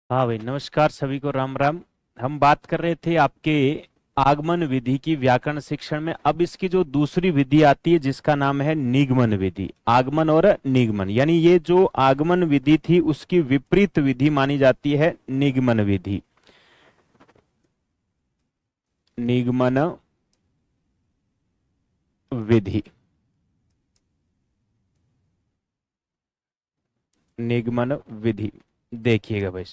हाँ भाई, नमस्कार सभी को, राम राम। हम बात कर रहे थे आपके आगमन विधि की व्याकरण शिक्षण में। अब इसकी जो दूसरी विधि आती है जिसका नाम है निगमन विधि। आगमन और निगमन, यानी ये जो आगमन विधि थी उसकी विपरीत विधि मानी जाती है निगमन विधि। निगमन विधि, निगमन विधि। देखिएगा भाई,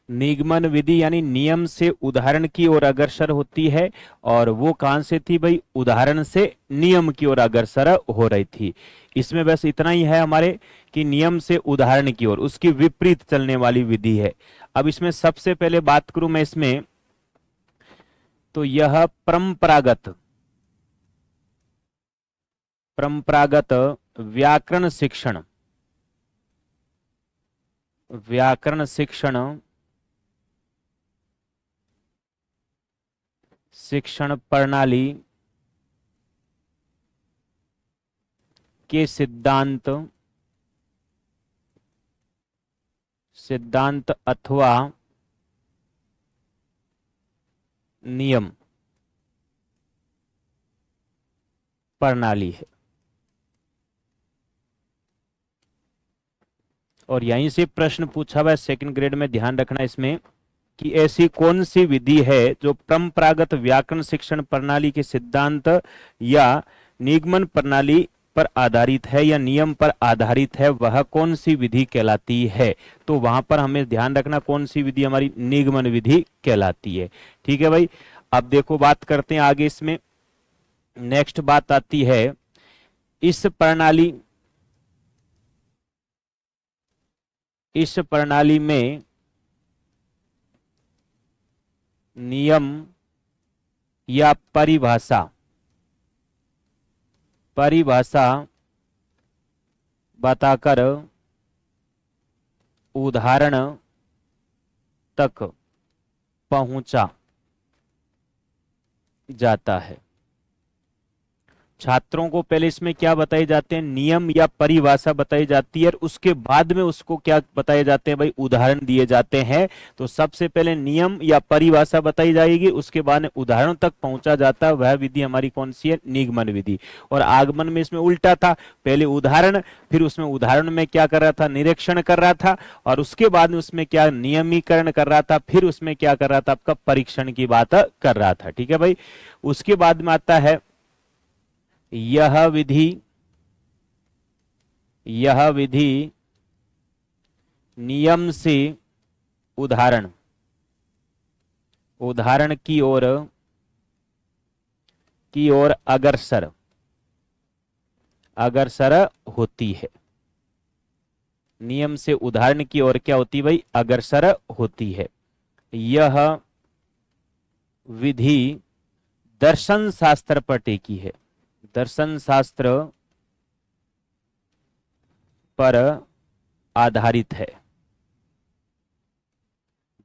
निगमन विधि यानी नियम से उदाहरण की ओर अग्रसर होती है। और वो कहां से थी भाई? उदाहरण से नियम की ओर अग्रसर हो रही थी। इसमें बस इतना ही है हमारे कि नियम से उदाहरण की ओर, उसकी विपरीत चलने वाली विधि है। अब इसमें सबसे पहले बात करूं मैं इसमें, तो यह परंपरागत परंपरागत व्याकरण शिक्षण, व्याकरण शिक्षण शिक्षण प्रणाली के सिद्धांत अथवा नियम प्रणाली है। और यहीं से प्रश्न पूछा हुआ है सेकंड ग्रेड में, ध्यान रखना इसमें कि ऐसी कौन सी विधि है जो परंपरागत व्याकरण शिक्षण प्रणाली के सिद्धांत या निगमन प्रणाली पर आधारित है या नियम पर आधारित है, वह कौन सी विधि कहलाती है। तो वहां पर हमें ध्यान रखना कौन सी विधि हमारी निगमन विधि कहलाती है। ठीक है भाई। अब देखो बात करते हैं आगे इसमें। नेक्स्ट बात आती है, इस प्रणाली में नियम या परिभाषा बताकर उदाहरण तक पहुंचा जाता है। छात्रों को पहले इसमें क्या बताए जाते हैं? नियम या परिभाषा बताई जाती है, और उसके बाद में उसको क्या बताए जाते हैं भाई? उदाहरण दिए जाते हैं। तो सबसे पहले नियम या परिभाषा बताई जाएगी, उसके बाद में उदाहरण तक पहुंचा जाता है। वह विधि हमारी कौन सी है? निगमन विधि। और आगमन में इसमें उल्टा था, पहले उदाहरण, फिर उसमें उदाहरण में क्या कर रहा था? निरीक्षण कर रहा था, और उसके बाद में उसमें क्या? नियमीकरण कर रहा था, फिर उसमें क्या कर रहा था? आपका परीक्षण की बात कर रहा था। ठीक है भाई। उसके बाद में आता है यह विधि नियम से उदाहरण उदाहरण की ओर अग्रसर होती है। नियम से उदाहरण की ओर क्या होती है भाई? अग्रसर होती है। यह विधि दर्शन शास्त्र पर टिकी है। दर्शन शास्त्र पर आधारित है।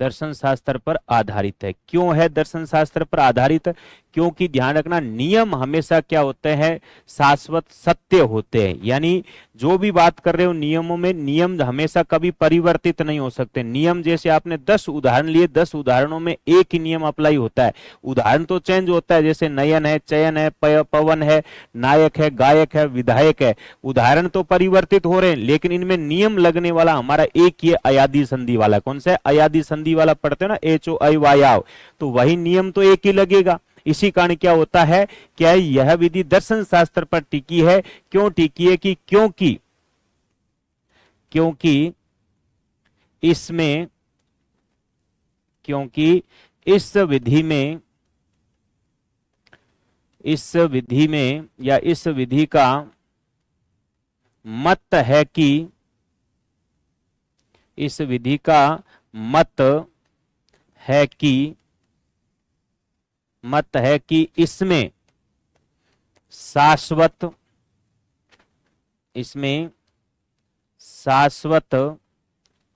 दर्शन शास्त्र पर आधारित है। क्यों है दर्शन शास्त्र पर आधारित? क्योंकि ध्यान रखना, नियम हमेशा क्या होते हैं? शाश्वत सत्य होते हैं। यानी जो भी बात कर रहे हो नियमों में, नियम हमेशा कभी परिवर्तित नहीं हो सकते। नियम जैसे आपने 10 उदाहरण लिए, 10 उदाहरणों में एक ही नियम अप्लाई होता है। उदाहरण तो चेंज होता है, जैसे नयन है, चयन है, पवन है, नायक है, गायक है, विधायक है। उदाहरण तो परिवर्तित हो रहे हैं, लेकिन इनमें नियम लगने वाला हमारा एक ही है, अयादी संधि वाला। कौन सा है? अयादी संधि वाला पढ़ते हो ना, HOI। तो वही नियम तो एक ही लगेगा। इसी कारण क्या होता है, क्या यह विधि दर्शन शास्त्र पर टिकी है। क्यों टिकी है? कि क्योंकि इसमें क्योंकि इस विधि में या इस विधि का मत है कि इस विधि का मत है कि इसमें शाश्वत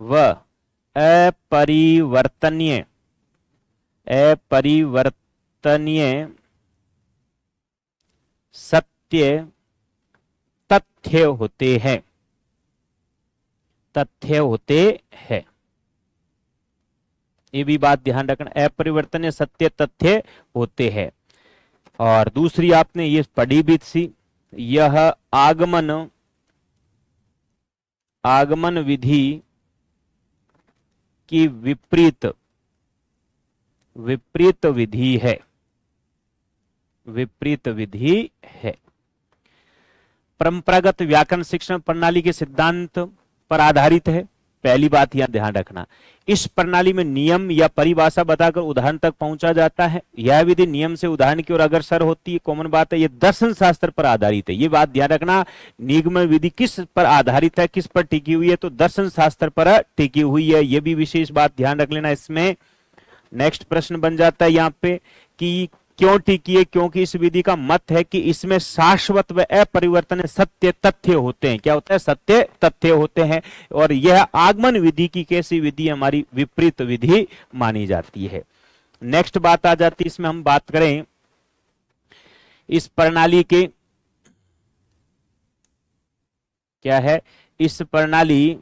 व अपरिवर्तनीय सत्य तथ्य होते हैं। तथ्य होते हैं। ये भी बात ध्यान रखना, अपरिवर्तनीय सत्य तथ्य होते हैं। और दूसरी आपने ये पढ़ी भी थी, यह आगमन विधि की विपरीत विधि है, विपरीत विधि है। परंपरागत व्याकरण शिक्षण प्रणाली के सिद्धांत पर आधारित है। पहली बात यहां ध्यान रखना, इस प्रणाली में नियम या परिभाषा बताकर उदाहरण तक पहुंचा जाता है। यह विधि नियम से उदाहरण की ओर अग्रसर होती है, कॉमन बात है। यह दर्शन शास्त्र पर आधारित है, ये बात ध्यान रखना। निगम विधि किस पर आधारित है, किस पर टिकी हुई है, तो दर्शन शास्त्र पर टिकी हुई है। यह भी विशेष बात ध्यान रख लेना। इसमें नेक्स्ट प्रश्न बन जाता है यहाँ पे कि क्यों टिकी है, क्योंकि इस विधि का मत है कि इसमें शाश्वत व अपरिवर्तनीय सत्य तथ्य होते हैं। क्या होता है? सत्य तथ्य होते हैं। और यह आगमन विधि की कैसी विधि, हमारी विपरीत विधि मानी जाती है। नेक्स्ट बात आ जाती है, इसमें हम बात करें इस प्रणाली के, क्या है इस प्रणाली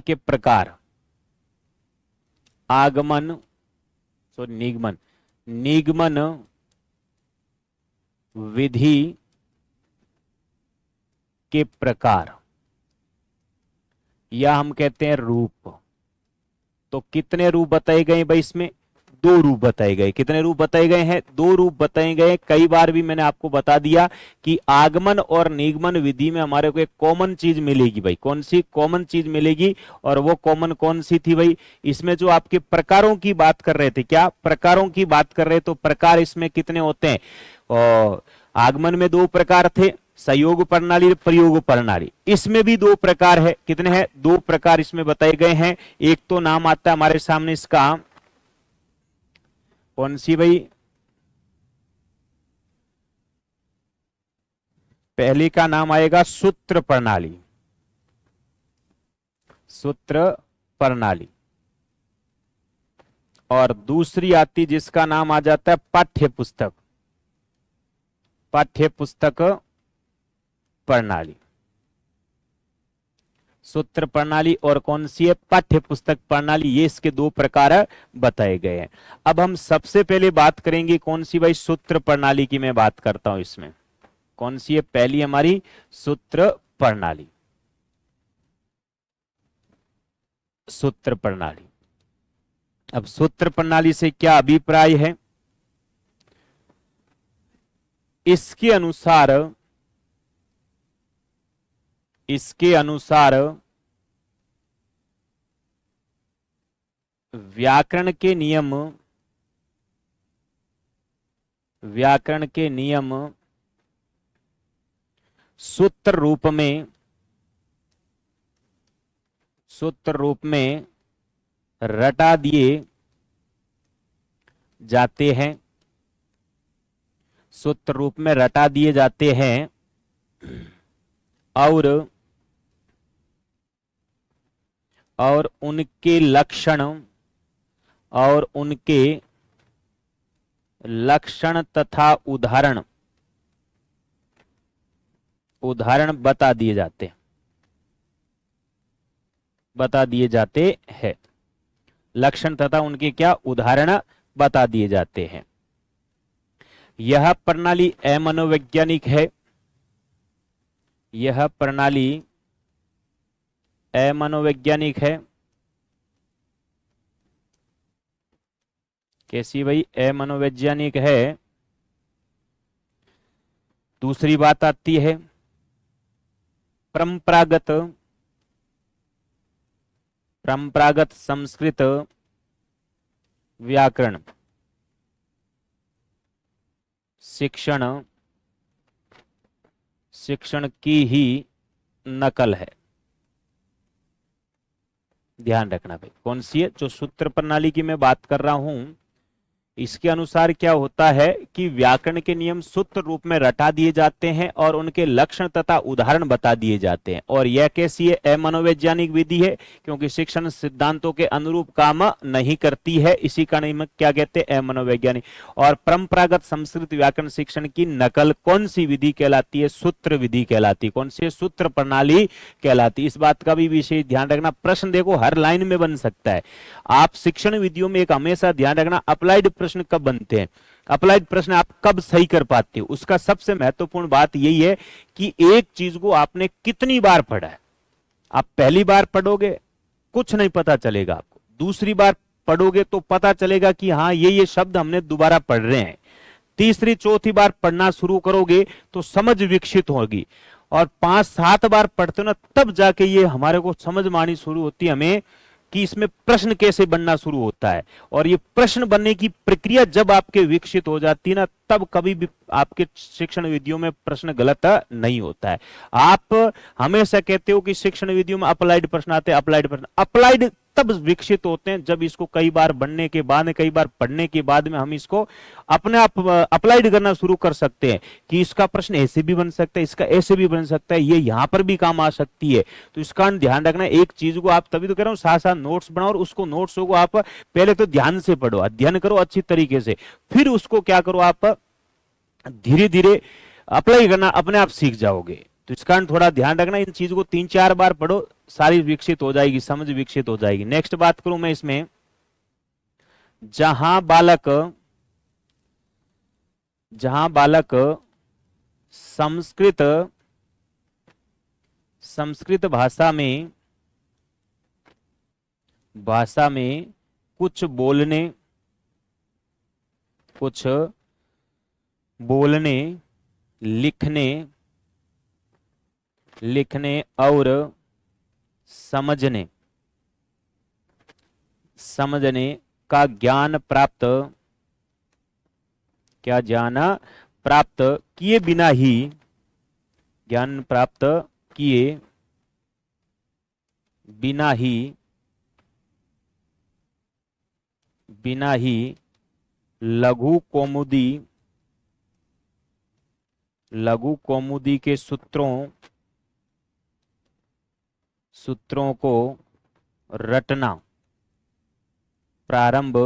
के प्रकार, आगमन निगमन विधि के प्रकार, या हम कहते हैं रूप। तो कितने रूप बताए गए भाई? इसमें 2 रूप बताए गए। कितने रूप बताए गए हैं? 2 रूप बताए गए। कई बार भी मैंने आपको बता दिया कि आगमन और निगमन विधि में हमारे को एक कॉमन चीज मिलेगी भाई। कौन सी कॉमन चीज मिलेगी? और वो कॉमन कौन सी थी भाई? इसमें जो आपके प्रकारों की बात कर रहे थे, क्या प्रकारों की बात कर रहे, तो प्रकार इसमें कितने होते हैं? और आगमन में 2 प्रकार थे, सहयोग प्रणाली, प्रयोग प्रणाली। इसमें भी 2 प्रकार है। कितने हैं? 2 प्रकार इसमें बताए गए हैं। एक तो नाम आता है हमारे सामने इसका, कौन सी भाई? पहले का नाम आएगा सूत्र प्रणाली, सूत्र प्रणाली। और दूसरी आती जिसका नाम आ जाता है पाठ्य पुस्तक प्रणाली। सूत्र प्रणाली और कौन सी है? पाठ्य पुस्तक प्रणाली। ये इसके 2 प्रकार बताए गए हैं। अब हम सबसे पहले बात करेंगे कौन सी भाई? सूत्र प्रणाली की मैं बात करता हूं। इसमें कौन सी है? पहली हमारी सूत्र प्रणाली। सूत्र प्रणाली। अब सूत्र प्रणाली से क्या अभिप्राय है? इसके अनुसार व्याकरण के नियम सूत्र रूप में रटा दिए जाते हैं। सूत्र रूप में रटा दिए जाते हैं और उनके लक्षण तथा उदाहरण बता दिए जाते हैं। लक्षण तथा उनके क्या? उदाहरण बता दिए जाते हैं। यह प्रणाली अमनोवैज्ञानिक है। यह प्रणाली अमनोवैज्ञानिक है। कैसी भाई? अमनोवैज्ञानिक है। दूसरी बात आती है परंपरागत संस्कृत व्याकरण शिक्षण की ही नकल है। ध्यान रखना भाई, कौन सी है? जो सूत्र प्रणाली की मैं बात कर रहा हूं, इसके अनुसार क्या होता है कि व्याकरण के नियम सूत्र रूप में रटा दिए जाते हैं और उनके लक्षण तथा उदाहरण बता दिए जाते हैं। और यह कैसी है? अमनोवैज्ञानिक विधि है, क्योंकि शिक्षण सिद्धांतों के अनुरूप काम नहीं करती है, इसी का नाम क्या कहते हैं? अमनोवैज्ञानिक। और परंपरागत संस्कृत व्याकरण शिक्षण की नकल कौन सी विधि कहलाती है? सूत्र विधि कहलाती है। कौन सी? सूत्र प्रणाली कहलाती है। इस बात का भी विशेष ध्यान रखना। प्रश्न देखो हर लाइन में बन सकता है। आप शिक्षण विधियों में एक हमेशा ध्यान रखना, अप्लाइड प्रश्न कब बनते हैं, अप्लाइड प्रश्न आप कब सही कर पाते हो, उसका सबसे महत्वपूर्ण बात यही है कि एक चीज को आपने कितनी बार पढ़ा है। आप पहली बार पढ़ोगे कुछ नहीं पता चलेगा आपको, दूसरी बार पढ़ोगे तो पता चलेगा कि हाँ ये शब्द हमने दोबारा पढ़ रहे हैं, तीसरी चौथी बार पढ़ना शुरू करोगे तो समझ विकसित होगी, और 5-7 बार पढ़ते हो ना तब जाके ये हमारे को समझ में आनी शुरू होती है हमें कि इसमें प्रश्न कैसे बनना शुरू होता है। और ये प्रश्न बनने की प्रक्रिया जब आपके विकसित हो जाती है ना, तब कभी भी आपके शिक्षण विधियों में प्रश्न गलत नहीं होता है। आप हमेशा कहते हो कि शिक्षण विधियों में अप्लाइड प्रश्न आते हैं, अप्लाइड प्रश्न, अप्लाइड तब विकसित होते हैं जब इसको कई बार बनने के बाद, कई बार पढ़ने के बाद में हम इसको अपने आप अप्लाइड करना शुरू कर सकते हैं कि इसका प्रश्न ऐसे भी बन सकता है, इसका ऐसे भी बन सकता है, ये यहां पर भी काम आ सकती है। तो इसका ध्यान रखना। एक चीज को आप, तभी तो कह रहा हूं, साथ साथ नोट्स बनाओ और उसको नोट्स को आप पहले तो ध्यान से पढ़ो, अध्ययन करो अच्छी तरीके से, फिर उसको क्या करो, आप धीरे धीरे अप्लाई करना अपने आप सीख जाओगे। तो इस कारण थोड़ा ध्यान रखना, इन चीज को 3-4 बार पढ़ो, सारी विकसित हो जाएगी, समझ विकसित हो जाएगी। नेक्स्ट बात करूं मैं इसमें, जहां बालक संस्कृत भाषा में कुछ बोलने लिखने और समझने का ज्ञान प्राप्त किए बिना ही लघु कौमुदी के सूत्रों को रटना प्रारंभ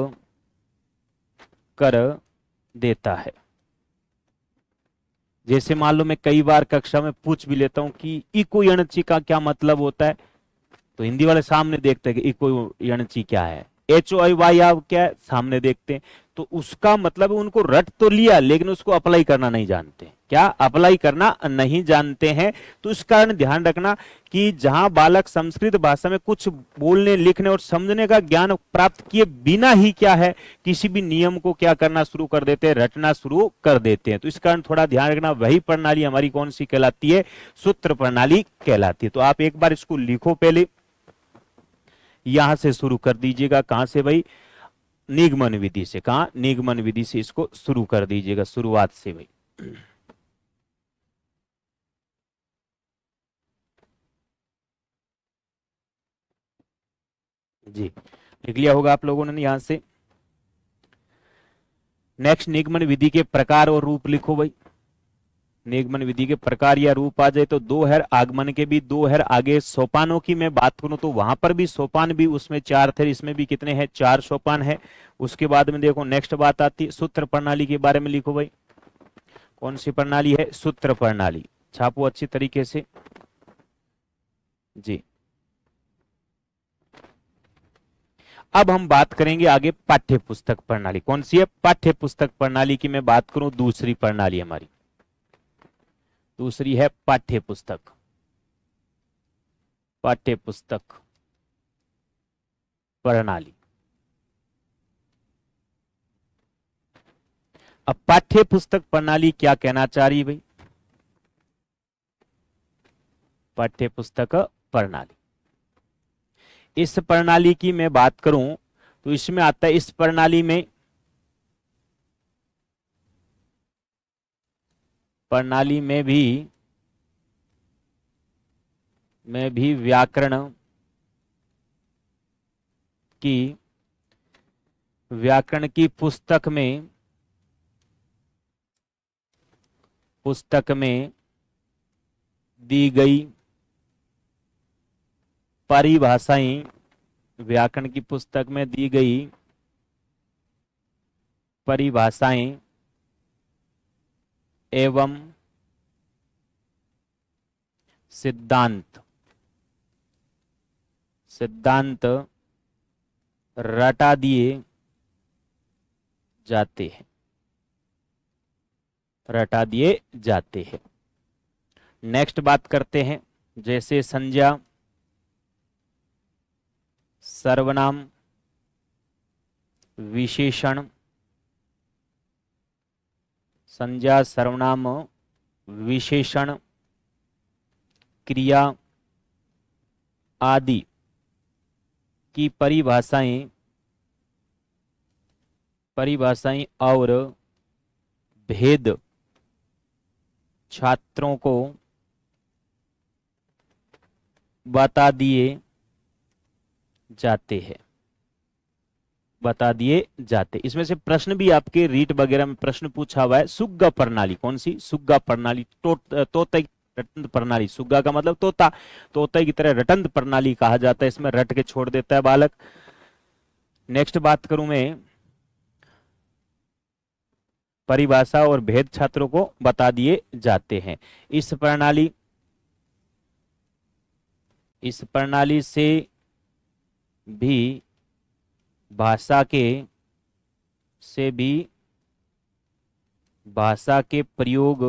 कर देता है। जैसे मान लो मैं कई बार कक्षा में पूछ भी लेता हूं कि इको यणची का क्या मतलब होता है, तो हिंदी वाले सामने देखते हैं कि इको यणची क्या है, HOI आप क्या है सामने देखते हैं, तो उसका मतलब उनको रट तो लिया लेकिन उसको अप्लाई करना नहीं जानते। क्या अप्लाई करना नहीं जानते हैं। तो इस कारण ध्यान रखना कि जहां बालक संस्कृत भाषा में कुछ बोलने लिखने और समझने का ज्ञान प्राप्त किए बिना ही क्या है किसी भी नियम को क्या करना शुरू कर देते हैं, रटना शुरू कर देते हैं। तो इस कारण थोड़ा ध्यान रखना, वही प्रणाली हमारी कौन सी कहलाती है? सूत्र प्रणाली कहलाती है। तो आप एक बार इसको लिखो, पहले यहां से शुरू कर दीजिएगा। कहां से भाई? निगमन विधि से। कहां? निगमन विधि से इसको शुरू कर दीजिएगा, शुरुआत से भाई। जी लिख लिया होगा आप लोगों ने यहां से। नेक्स्ट, निगमन विधि के प्रकार और रूप लिखो भाई। निगमन विधि के प्रकार या रूप आ जाए तो 2 है, आगमन के भी 2 है। आगे सोपानों की मैं बात करूं तो वहां पर भी सोपान भी, उसमें 4 थे, इसमें भी कितने हैं? 4 सोपान है। उसके बाद में देखो नेक्स्ट बात आती है सूत्र प्रणाली के बारे में। लिखो भाई, कौन सी प्रणाली है? सूत्र प्रणाली। छापो अच्छी तरीके से जी। अब हम बात करेंगे आगे पाठ्य पुस्तक प्रणाली। कौन सी है? पाठ्य पुस्तक प्रणाली की मैं बात करूं, दूसरी प्रणाली हमारी दूसरी है पाठ्य पुस्तक प्रणाली। अब पाठ्य पुस्तक प्रणाली क्या कहना चाह रही है भाई? पाठ्य पुस्तक प्रणाली, इस प्रणाली की मैं बात करूं तो इसमें आता है, इस प्रणाली में भी व्याकरण की व्याकरण की पुस्तक में दी गई परिभाषाएं, व्याकरण की पुस्तक में दी गई परिभाषाएं एवं सिद्धांत रटा दिए जाते हैं। नेक्स्ट बात करते हैं, जैसे संज्ञा, सर्वनाम, विशेषण, संज्ञा, सर्वनाम, विशेषण, क्रिया आदि की परिभाषाएं और भेद छात्रों को बता दिए जाते। इसमें से प्रश्न भी आपके रीट वगैरह में प्रश्न पूछा हुआ है। सुग्गा प्रणाली, कौन सी? सुग्गा प्रणाली, तोते की रटंत प्रणाली। सुग्गा का मतलब तोता, तोते की तरह रटंत प्रणाली कहा जाता है। इसमें रट के छोड़ देता है बालक। नेक्स्ट बात करूं मैं, परिभाषा और भेद छात्रों को बता दिए जाते हैं। इस प्रणाली से भी भाषा के प्रयोग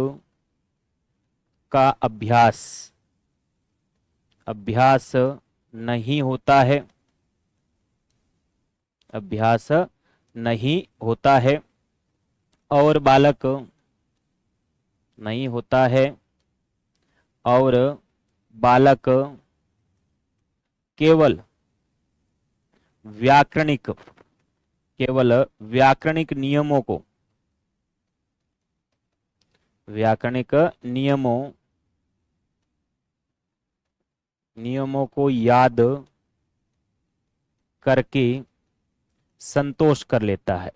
का अभ्यास नहीं होता है और बालक केवल व्याकरणिक नियमों को याद करके संतोष कर लेता है।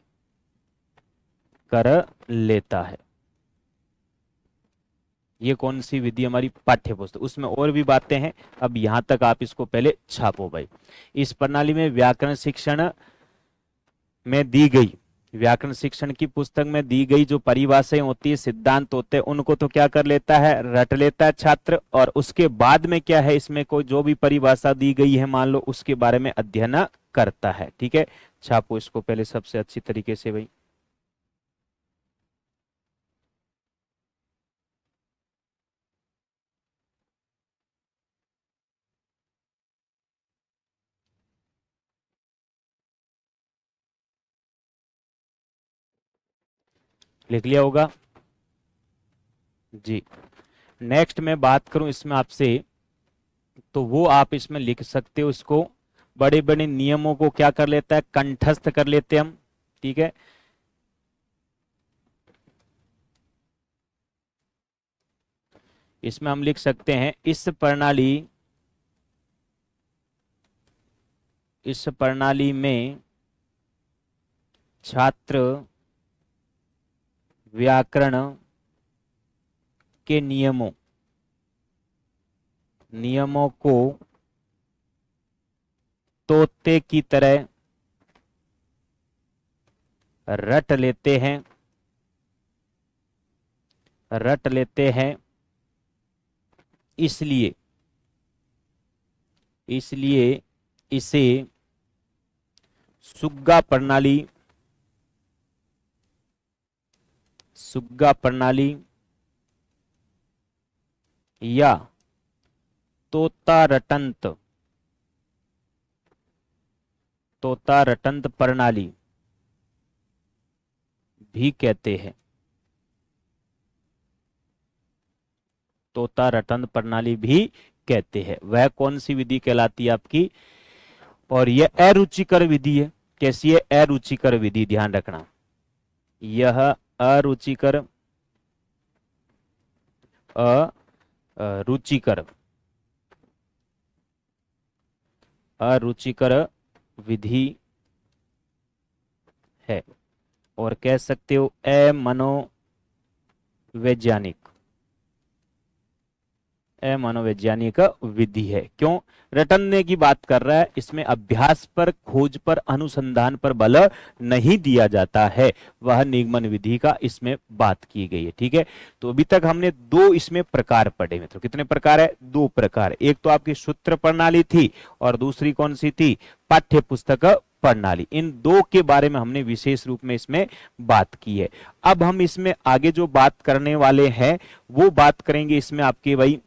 ये कौन सी विधि? हमारी पाठ्य पुस्तक। उसमें और भी बातें हैं, अब यहां तक आप इसको पहले छापो भाई। इस प्रणाली में व्याकरण शिक्षण की पुस्तक में दी गई जो परिभाषाएं होती है, सिद्धांत होते हैं, उनको तो क्या कर लेता है? रट लेता है छात्र। और उसके बाद में क्या है, इसमें कोई जो भी परिभाषा दी गई है मान लो, उसके बारे में अध्ययन करता है। ठीक है, छापो इसको पहले सबसे अच्छी तरीके से भाई। लिख लिया होगा जी। नेक्स्ट मैं बात करूं इसमें आपसे, तो वो आप इसमें लिख सकते हो। इसको बड़े बड़े नियमों को क्या कर लेता है? कंठस्थ कर लेते हैं हम। ठीक है, इसमें हम लिख सकते हैं, इस प्रणाली में छात्र व्याकरण के नियमों को तोते की तरह रट लेते हैं। इसलिए इसे सुग्गा प्रणाली या तोता रटंत प्रणाली भी कहते हैं। तोता रटंत प्रणाली भी कहते हैं। वह कौन सी विधि कहलाती है आपकी? और यह अरुचिकर विधि है। कैसी है? अरुचिकर विधि, ध्यान रखना। यह अरुचिकर विधि है, और कह सकते हो अमनोवैज्ञानिक मनोवैज्ञानिक विधि है। क्यों? रटने की बात कर रहा है, इसमें अभ्यास पर, खोज पर, अनुसंधान पर बल नहीं दिया जाता है, वह निगमन विधि का इसमें बात की गई है। ठीक है, तो अभी तक हमने दो इसमें प्रकार पढ़े मित्रों। कितने प्रकार है? दो प्रकार। एक तो आपकी सूत्र प्रणाली थी और दूसरी कौन सी थी? पाठ्य पुस्तक प्रणाली। इन दो के बारे में हमने विशेष रूप में इसमें बात की है। अब हम इसमें आगे जो बात करने वाले हैं वो बात करेंगे इसमें आपके भाई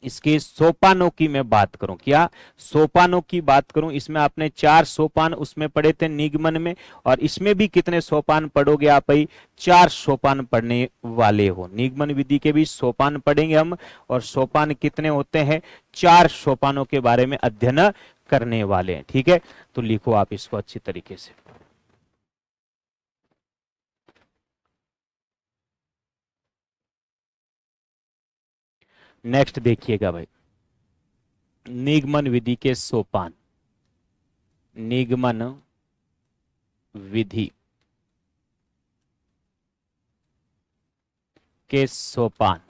इसके सोपानों की मैं बात करूं। क्या सोपानों की बात करूं? इसमें आपने 4 सोपान उसमें पढ़े थे निगमन में, और इसमें भी कितने सोपान पढ़ोगे आप भाई? 4 सोपान पढ़ने वाले हो। निगमन विधि के भी सोपान पढ़ेंगे हम, और सोपान कितने होते हैं? 4 सोपानों के बारे में अध्ययन करने वाले हैं। ठीक है, तो लिखो आप इसको अच्छी तरीके से। नेक्स्ट देखिएगा भाई, निगमन विधि के सोपान। निगमन विधि के सोपान।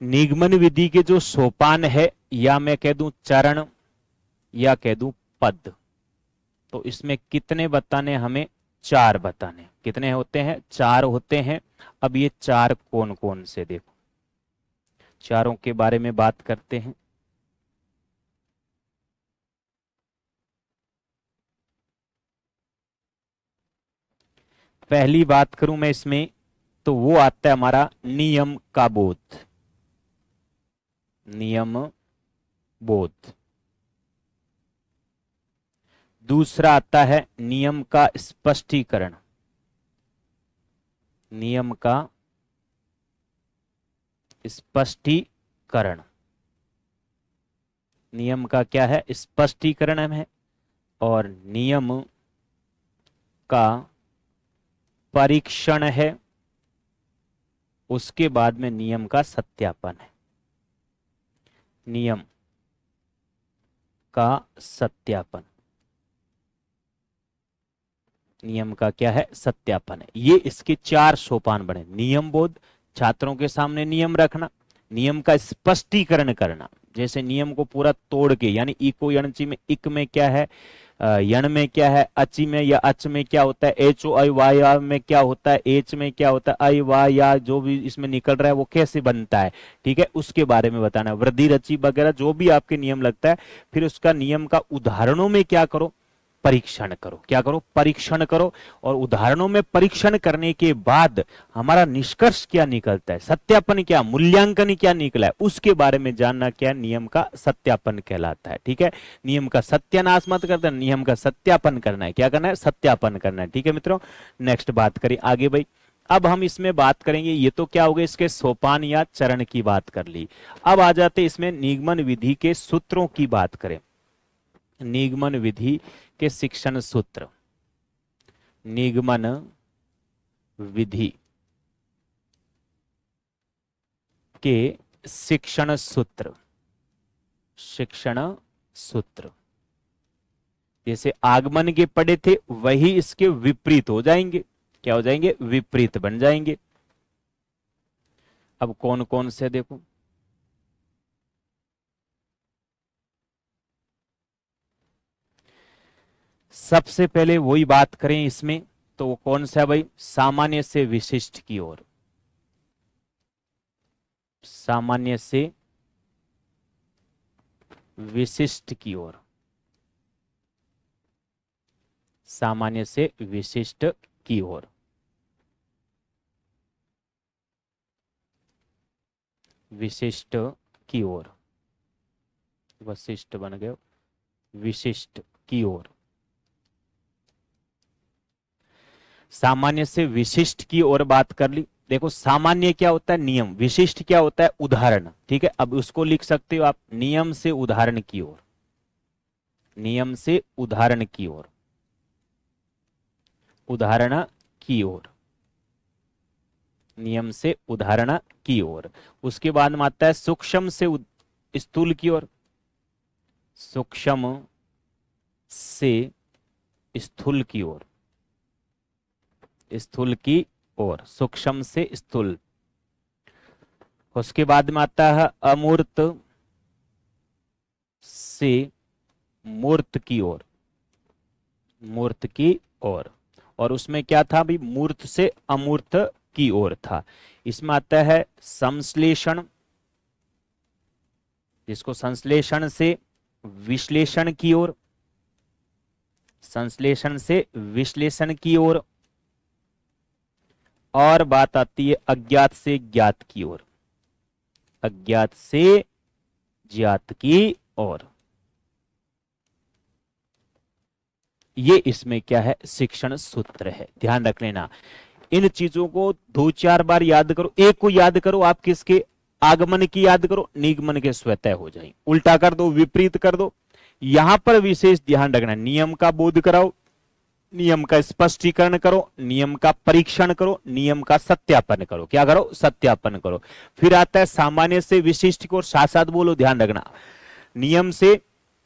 निगमन विधि के जो सोपान है, या मैं कह दूं चरण, या कह दूं पद, तो इसमें कितने बताने? हमें 4 बताने। कितने होते हैं? 4 होते हैं। अब ये 4 कौन कौन से, देखो चारों के बारे में बात करते हैं। पहली बात करूं मैं इसमें, तो वो आता है हमारा नियम का बोध। नियम बोध। दूसरा आता है नियम का स्पष्टीकरण। नियम का स्पष्टीकरण। नियम का क्या है? स्पष्टीकरण है। और नियम का परीक्षण है। उसके बाद में नियम का सत्यापन है। नियम का सत्यापन। नियम का क्या है? सत्यापन है। ये इसके 4 सोपान बने। नियम बोध, छात्रों के सामने नियम रखना। नियम का स्पष्टीकरण करना, जैसे नियम को पूरा तोड़ के, यानी इको यणची में इक में क्या है, यण में क्या है, अची में या अच में क्या होता है, एच ओ आई वाय में क्या होता है, एच में क्या होता है, आई वाय या जो भी इसमें निकल रहा है वो कैसे बनता है। ठीक है, उसके बारे में बताना। वृद्धि रची वगैरह जो भी आपके नियम लगता है, फिर उसका नियम का उदाहरणों में क्या करो? परीक्षण करो। क्या करो? परीक्षण करो। और उदाहरणों में परीक्षण करने के बाद हमारा निष्कर्ष क्या निकलता है, सत्यापन क्या, मूल्यांकन क्या निकला है, उसके बारे में जानना क्या नियम का सत्यापन कहलाता है। ठीक है, नियम का सत्यानाश मत करना, नियम का सत्यापन करना है। क्या करना है? सत्यापन करना है। ठीक है मित्रों, नेक्स्ट बात करें आगे भाई। अब हम इसमें बात करेंगे, ये तो क्या हो गया, इसके सोपान या चरण की बात कर ली। अब आ जाते इसमें निगमन विधि के सूत्रों की बात करें। निगमन विधि के शिक्षण सूत्र। निगमन विधि के शिक्षण सूत्र। शिक्षण सूत्र जैसे आगमन के पढ़े थे, वही इसके विपरीत हो जाएंगे। क्या हो जाएंगे? विपरीत बन जाएंगे। अब कौन कौन से देखो, सबसे पहले वही बात करें इसमें, तो वो कौन सा है भाई? सामान्य से विशिष्ट की ओर। सामान्य से विशिष्ट की ओर। सामान्य से विशिष्ट की ओर। विशिष्ट की ओर। वशिष्ठ बन गए, विशिष्ट की ओर। सामान्य से विशिष्ट की ओर बात कर ली। देखो, सामान्य क्या होता है? नियम। विशिष्ट क्या होता है? उदाहरण। ठीक है, अब उसको लिख सकते हो आप नियम से उदाहरण की ओर। नियम से उदाहरण की ओर। उदाहरण की ओर। नियम से उदाहरण की ओर। उसके बाद में आता है सूक्ष्म से स्थूल की ओर। सूक्ष्म से स्थूल की ओर, स्थूल की ओर, सूक्ष्म से स्थूल। उसके बाद में आता है अमूर्त से मूर्त की ओर, मूर्त की ओर। और उसमें क्या था भाई, मूर्त से अमूर्त की ओर था। इसमें आता है संश्लेषण, जिसको संश्लेषण से विश्लेषण की ओर, संश्लेषण से विश्लेषण की ओर। और बात आती है अज्ञात से ज्ञात की ओर, अज्ञात से ज्ञात की ओर। ये इसमें क्या है, शिक्षण सूत्र है, ध्यान रख लेना। इन चीजों को 2-4 बार याद करो। एक को याद करो, आप किसके, आगमन की याद करो, निगमन के स्वतः हो जाए। उल्टा कर दो, विपरीत कर दो। यहां पर विशेष ध्यान रखना, नियम का बोध कराओ, नियम का स्पष्टीकरण करो, नियम का परीक्षण करो, नियम का सत्यापन करो। क्या करो, सत्यापन करो। फिर आता है सामान्य से विशिष्ट को, साथ साथ बोलो, ध्यान रखना। नियम से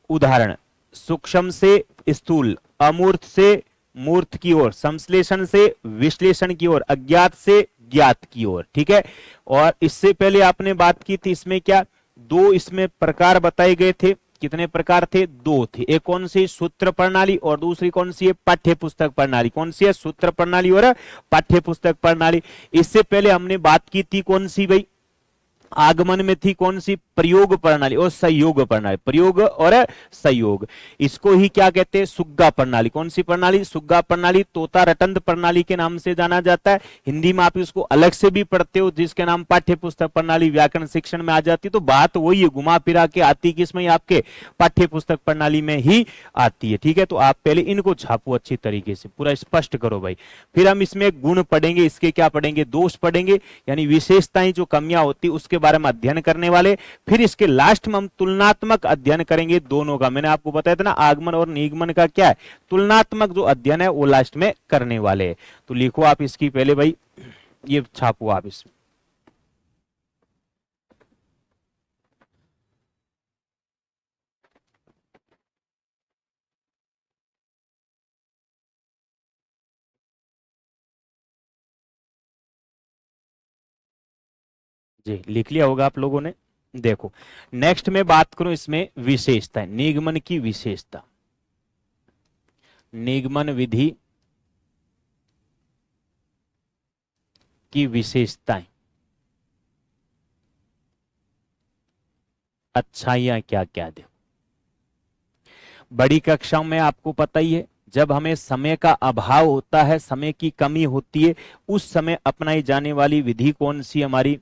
उदाहरण, सूक्ष्म से स्थूल, अमूर्त से मूर्त की ओर, संश्लेषण से विश्लेषण की ओर, अज्ञात से ज्ञात की ओर। ठीक है। और इससे पहले आपने बात की थी, इसमें क्या, 2 इसमें प्रकार बताए गए थे। कितने प्रकार थे, 2 थे। एक कौन सी, सूत्र प्रणाली, और दूसरी कौन सी है, पाठ्य पुस्तक प्रणाली। कौन सी है, सूत्र प्रणाली और पाठ्य पुस्तक प्रणाली। इससे पहले हमने बात की थी कौन सी भाई, आगमन में थी कौन सी, प्रयोग प्रणाली और सहयोग प्रणाली। प्रयोग और सहयोग, इसको ही क्या कहते हैं, सुग्गा प्रणाली। कौन सी प्रणाली, सुग्गा प्रणाली। तोता रटंत प्रणाली के नाम से जाना जाता है। हिंदी में आप इसको अलग से भी पढ़ते हो, जिसके नाम पाठ्य पुस्तक प्रणाली, व्याकरण शिक्षण में आ जाती है। तो बात वही है, घुमा फिरा के आती किसमें, आपके पाठ्य पुस्तक प्रणाली में ही आती है। ठीक है। तो आप पहले इनको छापो अच्छी तरीके से, पूरा स्पष्ट करो भाई। फिर हम इसमें गुण पढ़ेंगे, इसके क्या पढ़ेंगे, दोष पढ़ेंगे, यानी विशेषताएं जो कमियां होती उसके बारे में अध्ययन करने वाले। फिर इसके लास्ट में हम तुलनात्मक अध्ययन करेंगे दोनों का। मैंने आपको बताया था ना, आगमन और निगमन का क्या है, तुलनात्मक जो अध्ययन है वो लास्ट में करने वाले। तो लिखो आप इसकी पहले भाई, ये छापो आप इसमें। जी लिख लिया होगा आप लोगों ने। देखो नेक्स्ट में बात करूं, इसमें विशेषता, निगमन की विशेषता, निगमन विधि की विशेषताएं, अच्छाइयां क्या क्या। देखो बड़ी कक्षाओं में आपको पता ही है, जब हमें समय का अभाव होता है, समय की कमी होती है, उस समय अपनाई जाने वाली विधि कौन सी, हमारी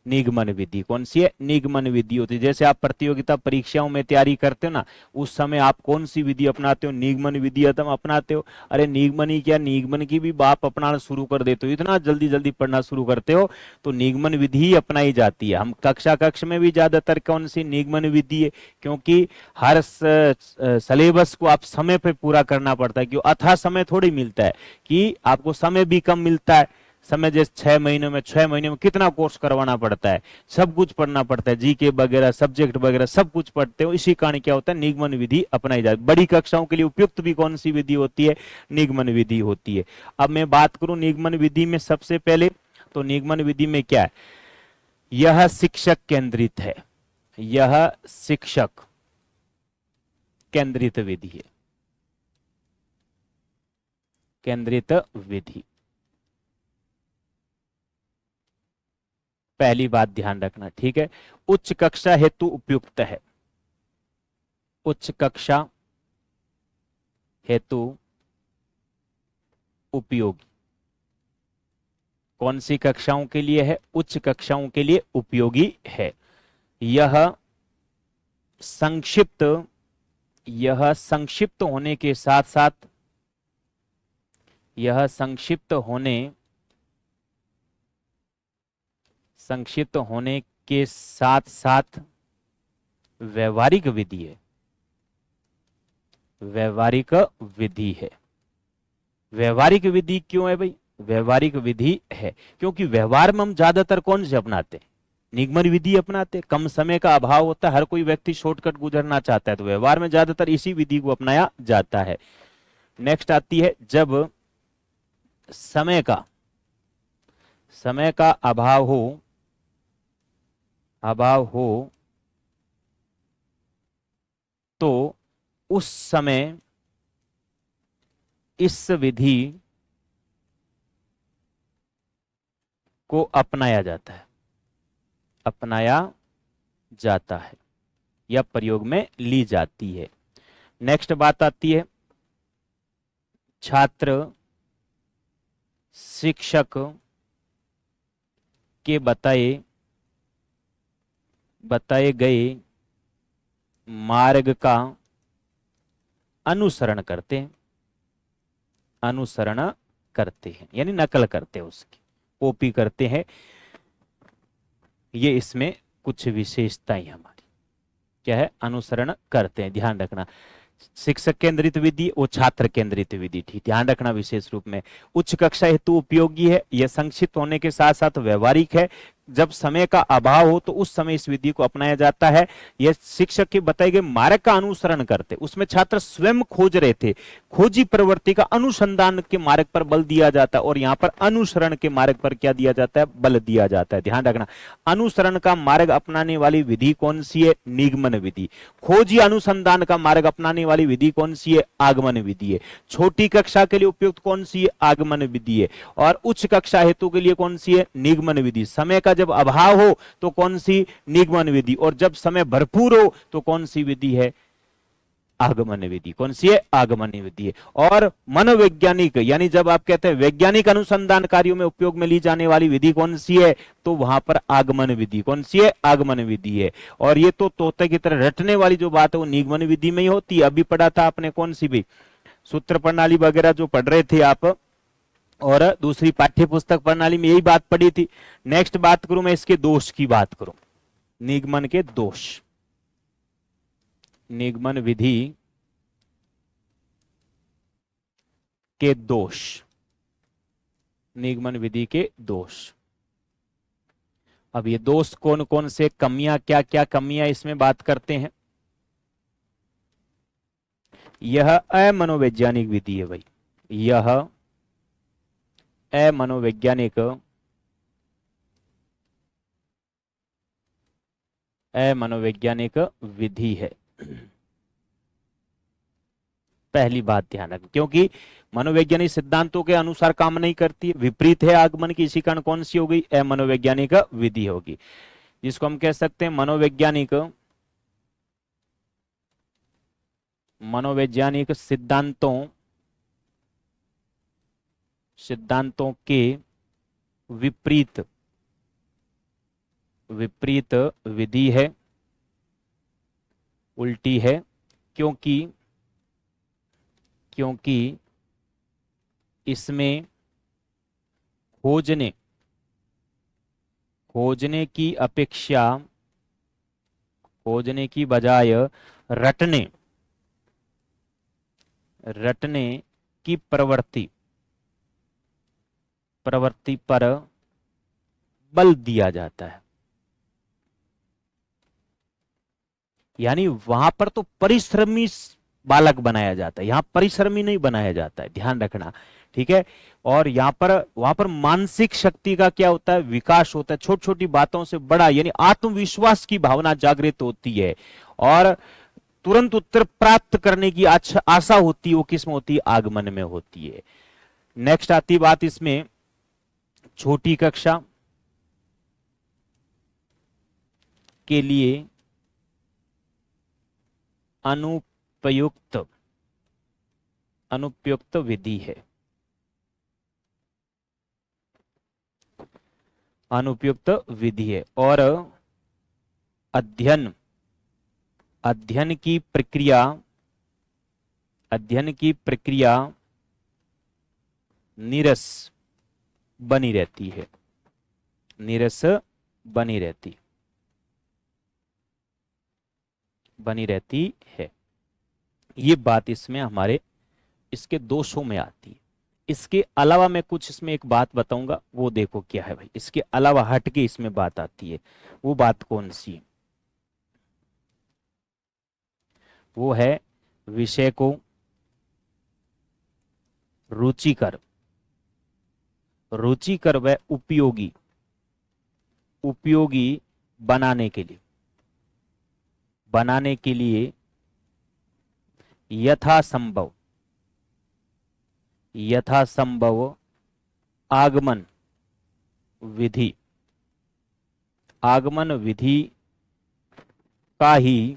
निगमन विधि। कौन सी है, निगमन विधि होती है। जैसे आप प्रतियोगिता परीक्षाओं में तैयारी करते हो ना, उस समय आप कौन सी विधि अपनाते हो, निगमन विधि अपनाते हो। अरे निगमन ही क्या, निगमन की भी बाप अपनाना शुरू कर देते हो, इतना जल्दी जल्दी पढ़ना शुरू करते हो, तो निगमन विधि ही अपनाई जाती है। हम कक्ष में भी ज्यादातर कौन सी, निगमन विधि है, क्योंकि हर सिलेबस को आप समय पे पूरा करना पड़ता है। क्यों, अथा समय थोड़ी मिलता है, कि आपको समय भी कम मिलता है। समय जैसे 6 महीनों में, 6 महीने में कितना कोर्स करवाना पड़ता है, सब कुछ पढ़ना पड़ता है, जीके वगैरह, सब्जेक्ट वगैरह सब कुछ पढ़ते हो। इसी कारण क्या होता है, निगमन विधि अपनाई जाती है। बड़ी कक्षाओं के लिए उपयुक्त भी कौन सी विधि होती है, निगमन विधि होती है। अब मैं बात करूं निगमन विधि में, सबसे पहले तो निगमन विधि में क्या है, यह शिक्षक केंद्रित है, यह शिक्षक केंद्रित विधि है, केंद्रित विधि। पहली बात ध्यान रखना, ठीक है। उच्च कक्षा हेतु उपयुक्त है, उच्च कक्षा हेतु उपयोगी। कौन सी कक्षाओं के लिए है, उच्च कक्षाओं के लिए उपयोगी है। यह संक्षिप्त, यह संक्षिप्त होने के साथ साथ, यह संक्षिप्त होने के साथ साथ व्यवहारिक विधि है, व्यवहारिक विधि है। व्यवहारिक विधि क्यों है भाई, व्यवहारिक विधि है क्योंकि व्यवहार में हम ज्यादातर कौन से अपनाते हैं, निगमन विधि अपनाते हैं। कम समय का अभाव होता है, हर कोई व्यक्ति शॉर्टकट गुजरना चाहता है, तो व्यवहार में ज्यादातर इसी विधि को अपनाया जाता है। नेक्स्ट आती है, जब समय का अभाव हो तो उस समय इस विधि को अपनाया जाता है या प्रयोग में ली जाती है। नेक्स्ट बात आती है, छात्र शिक्षक के बताए गए मार्ग का अनुसरण करते हैं, यानी नकल करते हैं, उसकी कॉपी करते हैं। ये इसमें कुछ विशेषताएं हमारी क्या है, अनुसरण करते हैं, ध्यान रखना। शिक्षक केंद्रित विधि और छात्र केंद्रित विधि थी, ध्यान रखना विशेष रूप में। उच्च कक्षा हेतु उपयोगी है, यह संक्षिप्त होने के साथ साथ व्यवहारिक है। जब समय का अभाव हो तो उस समय इस विधि को अपनाया जाता है। यह शिक्षक के बताए गए मार्ग का अनुसरण करते, उसमें छात्र स्वयं खोज रहे थे, खोजी प्रवृत्ति का अनुसंधान के मार्ग पर बल दिया जाता है, और यहां पर अनुसरण के मार्ग पर क्या दिया जाता है, बल दिया जाता है। ध्यान रखना, अनुसरण का मार्ग अपनाने वाली विधि कौन सी है, निगमन विधि। खोजी अनुसंधान का मार्ग अपनाने वाली विधि कौन सी है, आगमन विधि है। छोटी कक्षा के लिए उपयुक्त कौन सी है, आगमन विधि है। और उच्च कक्षा हेतु के लिए कौन सी है, निगमन विधि। समय का जब अभाव हो तो कौन सी, निगमन विधि। और जब समय भरपूर हो तो कौन सी विधि है, आगमन विधि। कौन सी है, आगमन विधि है। और मनोवैज्ञानिक, यानी जब आप कहते हैं वैज्ञानिक अनुसंधान कार्यों में उपयोग में ली जाने वाली विधि कौन सी है, तो वहां पर आगमन विधि। कौन सी है, आगमन विधि है। और ये तो तोते की तरह रटने वाली जो बात है वो निगमन विधि में ही होती है। अभी पढ़ा था आपने, कौन सी भी सूत्र प्रणाली वगैरह जो पढ़ रहे थे आप, और दूसरी पाठ्य पुस्तक प्रणाली में यही बात पढ़ी थी। नेक्स्ट बात करूं मैं इसके दोष की बात करूं, निगमन के दोष, निगमन विधि के दोष, निगमन विधि के दोष। अब ये दोष कौन कौन से, कमियां क्या क्या कमियां इसमें बात करते हैं। यह अमनोवैज्ञानिक विधि है भाई, यह अमनोवैज्ञानिक विधि है। पहली बात ध्यान रखना, क्योंकि मनोवैज्ञानिक सिद्धांतों के अनुसार काम नहीं करती, विपरीत है आगमन की, इसी कारण कौन सी हो गई, अमनोवैज्ञानिक विधि होगी, जिसको हम कह सकते हैं मनोवैज्ञानिक सिद्धांतों के विपरीत विधि है, उल्टी है। क्योंकि इसमें खोजने की अपेक्षा, खोजने की बजाय रटने की प्रवृत्ति पर बल दिया जाता है। यानी वहां पर तो परिश्रमी बालक बनाया जाता है, यहां परिश्रमी नहीं बनाया जाता है, ध्यान रखना, ठीक है। और वहां पर मानसिक शक्ति का क्या होता है, विकास होता है। छोटी छोटी बातों से बड़ा, यानी आत्मविश्वास की भावना जागृत होती है, और तुरंत उत्तर प्राप्त करने की आशा होती है, वो किसमें होती है, आगमन में होती है। नेक्स्ट आती बात इसमें, छोटी कक्षा के लिए अनुपयुक्त विधि है, अनुपयुक्त विधि है। और अध्ययन की प्रक्रिया नीरस बनी रहती है, नीरस बनी रहती है। ये बात इसमें हमारे इसके दोषों में आती है। इसके अलावा मैं कुछ इसमें एक बात बताऊंगा, वो देखो क्या है भाई, इसके अलावा हटके इसमें बात आती है, वो बात कौन सी है? वो है विषय को रुचिकर, रुचिकर व उपयोगी, उपयोगी बनाने के लिए, बनाने के लिए यथासंभव, यथासंभव आगमन विधि, आगमन विधि का ही,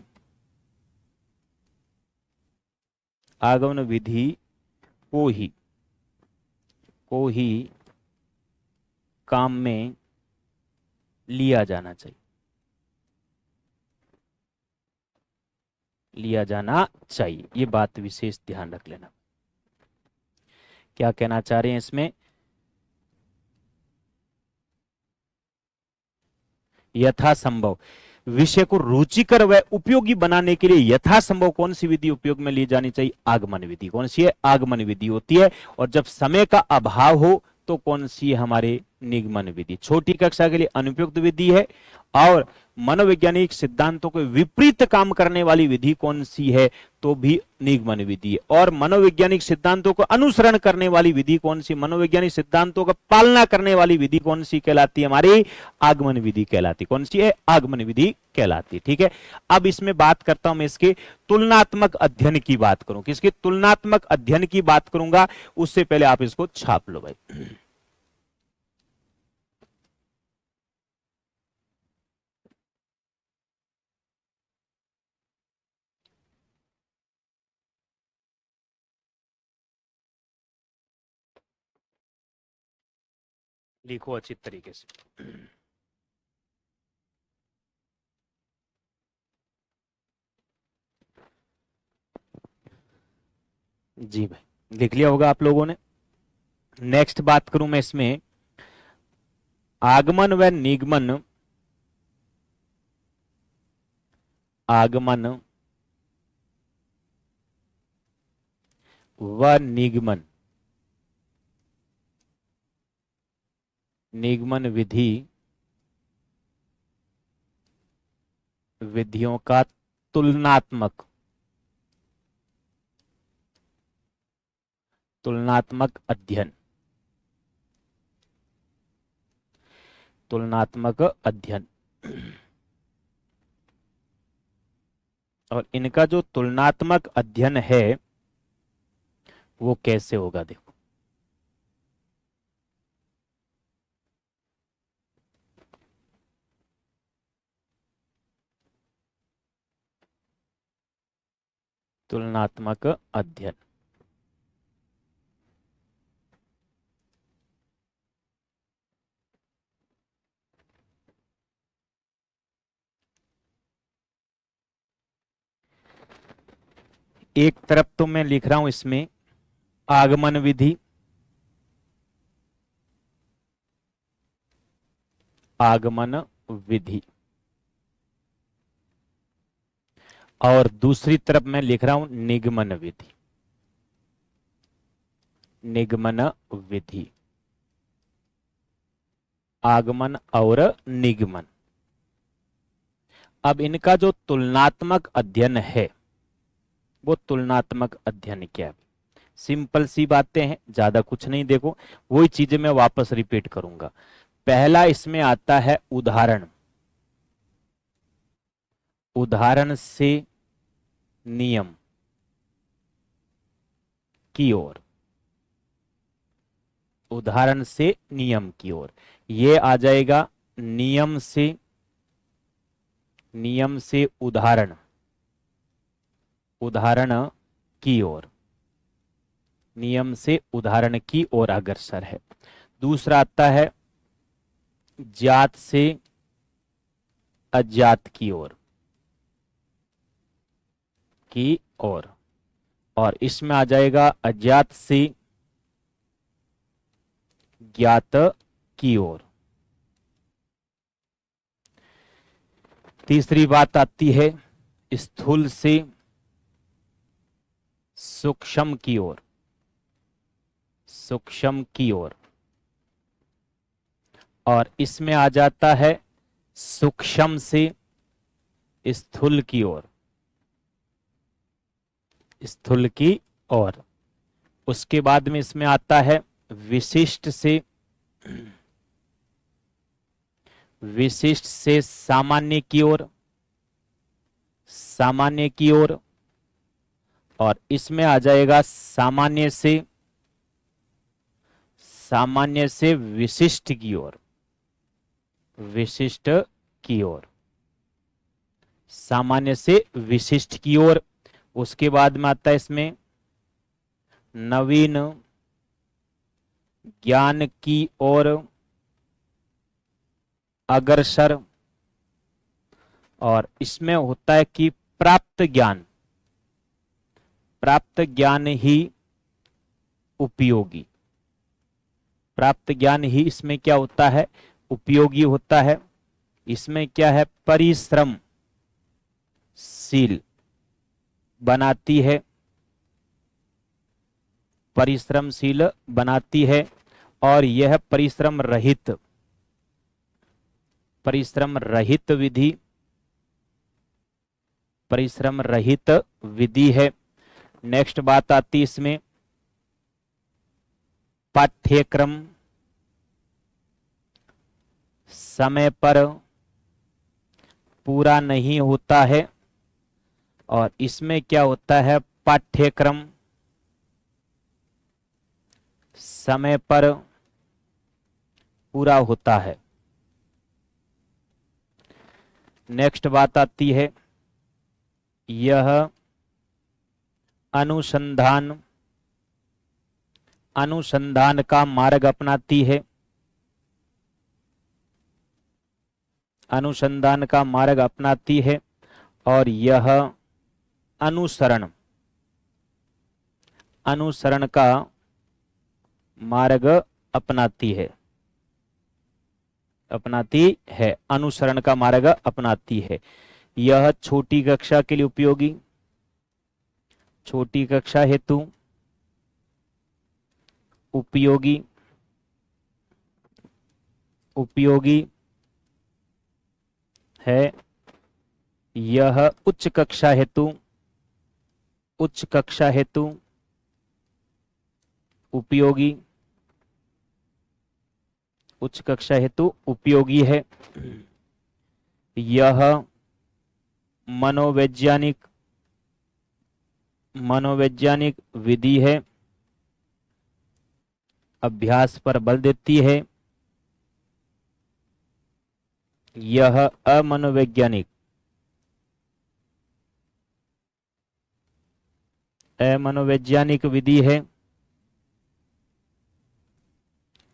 आगमन विधि को ही, को ही काम में लिया जाना चाहिए, लिया जाना चाहिए। ये बात विशेष ध्यान रख लेना। क्या कहना चाह रहे हैं इसमें? यथासंभव विषय को रुचिकर व उपयोगी बनाने के लिए यथासंभव कौन सी विधि उपयोग में ली जानी चाहिए? आगमन विधि। कौन सी है? आगमन विधि होती है। और जब समय का अभाव हो तो कौन सी है? हमारे निगमन विधि। छोटी कक्षा के लिए अनुपयुक्त विधि है। और मनोवैज्ञानिक सिद्धांतों के विपरीत काम करने वाली विधि कौन सी है? तो भी निगमन विधि है। और मनोवैज्ञानिक सिद्धांतों को अनुसरण करने वाली विधि कौन सी? मनोवैज्ञानिक सिद्धांतों का पालना करने वाली विधि कौन सी कहलाती है? हमारी आगमन विधि कहलाती। कौन सी है? आगमन विधि कहलाती। ठीक है, अब इसमें बात करता हूं मैं इसके तुलनात्मक अध्ययन की बात करूं। किसके? तुलनात्मक अध्ययन की बात करूंगा। उससे पहले आप इसको छाप लो भाई। लिखो अच्छी तरीके से। जी भाई, लिख लिया होगा आप लोगों ने। नेक्स्ट बात करूं मैं इसमें आगमन व निगमन, आगमन व निगमन, निगमन विधि, विधियों का तुलनात्मक, तुलनात्मक अध्ययन, तुलनात्मक अध्ययन। और इनका जो तुलनात्मक अध्ययन है वो कैसे होगा? देखो, तुलनात्मक अध्ययन। एक तरफ तो मैं लिख रहा हूं इसमें आगमन विधि, आगमन विधि, और दूसरी तरफ मैं लिख रहा हूं निगमन विधि, निगमन विधि। आगमन और निगमन। अब इनका जो तुलनात्मक अध्ययन है वो तुलनात्मक अध्ययन क्या है? सिंपल सी बातें हैं, ज्यादा कुछ नहीं। देखो, वही चीजें मैं वापस रिपीट करूंगा। पहला इसमें आता है उदाहरण, उदाहरण से नियम की ओर, उदाहरण से नियम की ओर। ये आ जाएगा नियम से, नियम से उदाहरण, उदाहरण की ओर, नियम से उदाहरण की ओर अग्रसर है। दूसरा आता है ज्ञात से अज्ञात की ओर, की ओर। और इसमें आ जाएगा अज्ञात से ज्ञात की ओर। तीसरी बात आती है स्थूल से सूक्ष्म की ओर, सूक्ष्म की ओर, और इसमें आ जाता है सूक्ष्म से स्थूल की ओर, स्थूल की ओर। उसके बाद में इसमें आता है विशिष्ट से सामान्य की ओर, सामान्य की ओर, और इसमें आ जाएगा सामान्य से विशिष्ट की ओर, विशिष्ट की ओर, सामान्य से विशिष्ट की ओर। उसके बाद में आता है इसमें नवीन ज्ञान की ओर अग्रसर, और इसमें होता है कि प्राप्त ज्ञान ही उपयोगी, प्राप्त ज्ञान ही इसमें क्या होता है, उपयोगी होता है। इसमें क्या है, परिश्रमशील बनाती है, परिश्रमशील बनाती है, और यह परिश्रम रहित विधि है। नेक्स्ट बात आती है इसमें पाठ्यक्रम समय पर पूरा नहीं होता है, और इसमें क्या होता है, पाठ्यक्रम समय पर पूरा होता है। नेक्स्ट बात आती है यह अनुसंधान का मार्ग अपनाती है, अनुसंधान का मार्ग अपनाती है, और यह अनुसरण का मार्ग अपनाती है, अनुसरण का मार्ग अपनाती है। यह छोटी कक्षा के लिए उपयोगी, छोटी कक्षा हेतु उपयोगी है। यह उच्च कक्षा हेतु उपयोगी, उच्च कक्षा हेतु उपयोगी है। यह मनोवैज्ञानिक विधि है, अभ्यास पर बल देती है। यह अमनोवैज्ञानिक विधि है,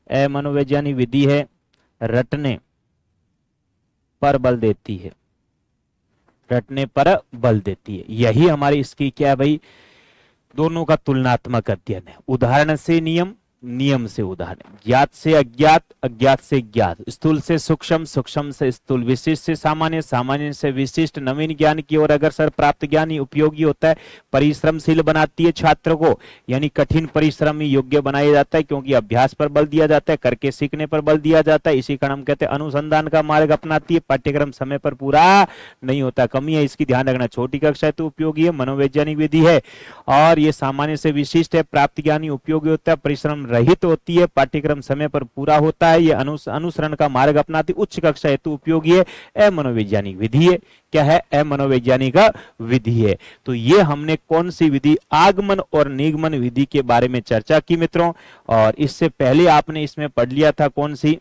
अमनोवैज्ञानिक विधि है, रटने पर बल देती है, रटने पर बल देती है। यही हमारी इसकी क्या है भाई, दोनों का तुलनात्मक अध्ययन है। उदाहरण से नियम, नियम से उदाहरण, ज्ञात से अज्ञात, अज्ञात से ज्ञात, स्थूल से सूक्ष्म, सूक्ष्म से स्थूल, विशिष्ट से सामान्य, सामान्य से विशिष्ट, नवीन ज्ञान की ओर अग्रसर, प्राप्त ज्ञान ही उपयोगी होता है, परिश्रमशील बनाती है छात्र को, यानी कठिन परिश्रम ही योग्य बनाया जाता है, क्योंकि अभ्यास पर बल दिया जाता है, करके सीखने पर बल दिया जाता है। इसी कारण हम कहते हैं अनुसंधान का मार्ग अपनाती है, पाठ्यक्रम समय पर पूरा नहीं होता, कमी है इसकी ध्यान रखना। छोटी कक्षा तो उपयोगी है, मनोवैज्ञानिक विधि है, और ये सामान्य से विशिष्ट है, प्राप्त ज्ञान ही उपयोगी होता है, परिश्रम रहित होती है, पाठ्यक्रम समय पर पूरा होता है, ये अनुसरण का मार्ग अपनाती, उच्च कक्षा हेतु उपयोगी है, अमनोवैज्ञानिक विधि है। क्या है, अमनोवैज्ञानिक विधि है। तो ये हमने कौन सी विधि, आगमन और निगमन विधि के बारे में चर्चा की मित्रों। और इससे पहले आपने इसमें पढ़ लिया था, कौन सी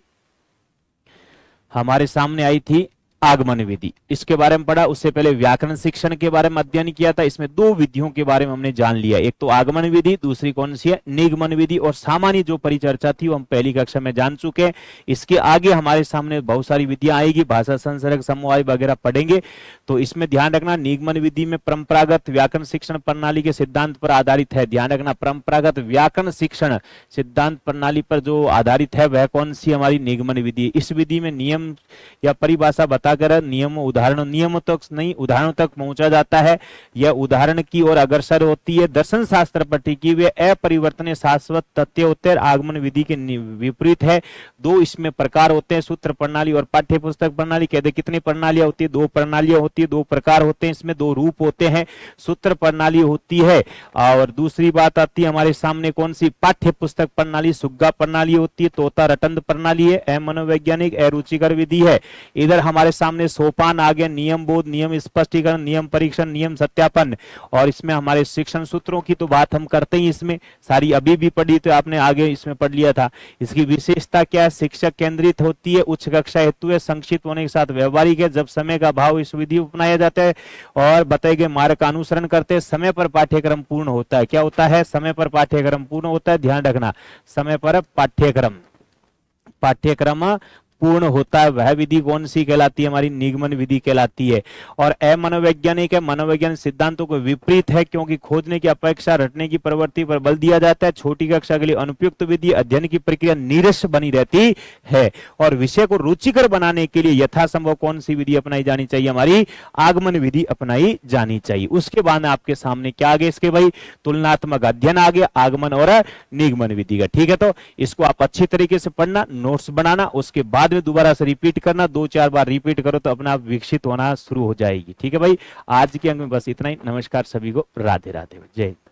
हमारे सामने आई थी, आगमन विधि, इसके बारे में पढ़ा। उससे पहले व्याकरण शिक्षण के बारे में अध्ययन किया था, इसमें दो विधियों के बारे में हमने जान लिया, एक तो आगमन विधि, दूसरी कौन सी है, निगमन विधि। और सामान्य जो परिचर्चा थी वो हम पहली कक्षा में जान चुके हैं। इसके आगे हमारे सामने बहुत सारी विधियां आएगी, भाषा संसर्ग, समवाय वगैरह पढ़ेंगे। तो इसमें ध्यान रखना, निगमन विधि में परंपरागत व्याकरण शिक्षण प्रणाली के सिद्धांत पर आधारित है। ध्यान रखना, परंपरागत व्याकरण शिक्षण सिद्धांत प्रणाली पर जो आधारित है वह कौन सी हमारी निगमन विधि। इस विधि में नियम या परिभाषा बता बताकर नियम उदाहरण नियमों तक नहीं उदाहरणों तक पहुंचा जाता है। यह उदाहरण की ओर अग्रसर होती है। दर्शन शास्त्र पर टिकी हुई अपरिवर्तनीय शाश्वत तथ्य होते हैं, आगमन विधि के विपरीत है। दो इसमें प्रकार होते हैं, सूत्र प्रणाली और पाठ्य पुस्तक प्रणाली। कहते कितनी प्रणालियां होती है? दो प्रणालियां होती है, दो प्रकार होते हैं, इसमें दो रूप होते हैं। सूत्र प्रणाली होती है और दूसरी बात आती है हमारे सामने कौन सी? पाठ्य पुस्तक प्रणाली। सुग्गा प्रणाली होती है, तोता रटंत प्रणाली है, मनोवैज्ञानिक रुचिकर विधि है। इधर हमारे सामने सोपान आ गया, नियम बोध, नियम स्पष्टीकरण, नियम परीक्षण, नियम सत्यापन। और इसमें हमारे शिक्षण सूत्रों की तो बात हम करते ही, इसमें सारी अभी भी पढ़ी तो आपने आगे इसमें पढ़ लिया था। इसकी विशेषता क्या है? शिक्षक केंद्रित होती है, उच्च कक्षा हेतु है, संक्षिप्त होने के साथ व्यवहारिक है, जब समय का अभाव इस विधि अपनाया जाता है और बताए गए मार्ग का अनुसरण करते हैं। समय पर पाठ्यक्रम पूर्ण होता है। क्या होता है? समय पर पाठ्यक्रम पूर्ण होता है। ध्यान रखना, समय पर पाठ्यक्रम पूर्ण होता है। वह विधि कौन सी कहलाती है? हमारी निगमन विधि कहलाती है। और मनोवैज्ञानिक है, मनोवैज्ञानिक सिद्धांतों को विपरीत है, क्योंकि खोजने की अपेक्षा रटने की प्रवृत्ति पर बल दिया जाता है। छोटी कक्षा के लिए अनुपयुक्त विधि, अध्ययन की प्रक्रिया नीरस बनी रहती है। और विषय को रुचिकर बनाने के लिए यथासंभव कौन सी विधि अपनाई जानी चाहिए? हमारी आगमन विधि अपनाई जानी चाहिए। उसके बाद आपके सामने क्या आ गया? इसके भाई तुलनात्मक अध्ययन आ गया, आगमन और निगमन विधि का। ठीक है, तो इसको आप अच्छी तरीके से पढ़ना, नोट्स बनाना, उसके बाद में दोबारा से रिपीट करना। 2-4 बार रिपीट करो तो अपना आप विकसित होना शुरू हो जाएगी। ठीक है भाई, आज के अंक में बस इतना ही। नमस्कार सभी को, राधे राधे, जय हिंद।